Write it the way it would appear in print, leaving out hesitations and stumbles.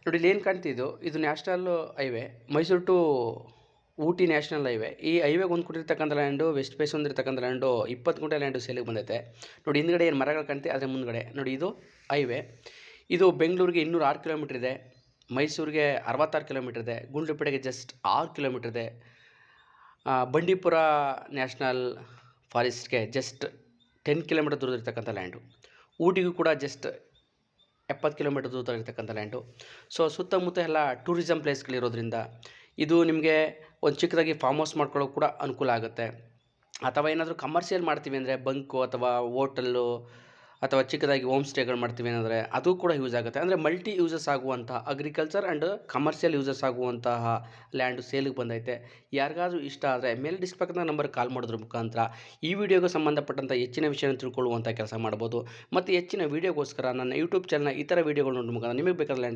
ನೋಡಿ ಇಲ್ಲಿ ಏನು ಕಾಣ್ತಿದ್ದು ಇದು national highway Mysuru to Ooty national highway. ಈ ಹೈವೇಗೆ ಒಂದು ಕೊಟ್ಟಿರ್ತಕ್ಕಂಥ ಲ್ಯಾಂಡು ವೆಸ್ಟ್ ಫೇಸ್ ಹೊಂದಿರತಕ್ಕಂಥ ಲ್ಯಾಂಡು 20 ಗುಂಟೆ ಲ್ಯಾಂಡು ಸೇಲಿಗೆ ಬಂದೈತೆ. ನೋಡಿ ಹಿಂದ್ಗಡೆ ಏನು ಮರಗಳು ಕಾಣ್ತಿ ಅದರ ಮುಂದ್ಗಡೆ ನೋಡಿ ಇದು ಹೈವೇ. ಇದು ಬೆಂಗಳೂರಿಗೆ 206 ಕಿಲೋಮೀಟ್ರ್ ಇದೆ, ಮೈಸೂರಿಗೆ 66 ಕಿಲೋಮೀಟ್ರ್ ಇದೆ, ಗುಂಡ್ಲುಪೇಟೆಗೆ ಜಸ್ಟ್ 6 ಕಿಲೋಮೀಟ್ರ್ ಇದೆ, ಬಂಡೀಪುರ ನ್ಯಾಷನಲ್ ಫಾರೆಸ್ಟ್ಗೆ ಜಸ್ಟ್ 10 ಕಿಲೋಮೀಟ್ರ್ ದೂರದಿರ್ತಕ್ಕಂಥ ಲ್ಯಾಂಡು. ಊಟಿಗೂ ಕೂಡ ಜಸ್ಟ್ 70 ಕಿಲೋಮೀಟ್ರ್ ದೂರ ಇರ್ತಕ್ಕಂಥ ಲ್ಯಾಂಡು. ಸೊ ಸುತ್ತಮುತ್ತ ಎಲ್ಲ ಟೂರಿಸಮ್ ಪ್ಲೇಸ್ಗಳಿರೋದ್ರಿಂದ ಇದು ನಿಮಗೆ ಒಂದು ಚಿಕ್ಕದಾಗಿ ಫಾರ್ಮ್ ಹೌಸ್ ಮಾಡ್ಕೊಳ್ಳೋಕೆ ಕೂಡ ಅನುಕೂಲ ಆಗುತ್ತೆ. ಅಥವಾ ಏನಾದರೂ ಕಮರ್ಷಿಯಲ್ ಮಾಡ್ತೀವಿ ಅಂದರೆ ಬಂಕು ಅಥವಾ ಹೋಟೆಲ್ಲು ಅಥವಾ ಚಿಕ್ಕದಾಗಿ ಹೋಮ್ ಸ್ಟೇಗಳು ಮಾಡ್ತೀವಿ ಏನಂದರೆ ಅದು ಕೂಡ ಯೂಸ್ ಆಗುತ್ತೆ. ಅಂದರೆ ಮಲ್ಟಿ ಯೂಸಸ್ ಆಗುವಂತಹ ಅಗ್ರಿಕಲ್ಚರ್ ಆ್ಯಂಡ್ ಕಮರ್ಷಿಯಲ್ ಯೂಸಸ್ ಆಗುವಂತಹ ಲ್ಯಾಂಡು ಸೇಲಿಗೆ ಬಂದೈತೆ. ಯಾರಿಗಾದ್ರೂ ಇಷ್ಟ ಆದರೆ ಮೇಲೆ ಡಿಸ್ಪ್ಲೇ ನಂಬರ್ಗೆ ಕಾಲ್ ಮಾಡೋದ್ರ ಮುಖಾಂತರ ಈ ವಿಡಿಯೋಗೆ ಸಂಬಂಧಪಟ್ಟಂಥ ಹೆಚ್ಚಿನ ವಿಷಯನ ತಿಳ್ಕೊಳ್ಳುವಂಥ ಕೆಲಸ ಮಾಡ್ಬೋದು. ಮತ್ತು ಹೆಚ್ಚಿನ ವೀಡಿಯೋಗೋಸ್ಕರ ನನ್ನ ಯೂಟ್ಯೂಬ್ ಚಾನಲ್ನ ಈ ಥರ ವೀಡಿಯೋಗಳು ನೋಡೋ ಮುಖಾಂತರ ನಿಮಗೆ ಬೇಕಾದ ಲ್ಯಾಂಡ್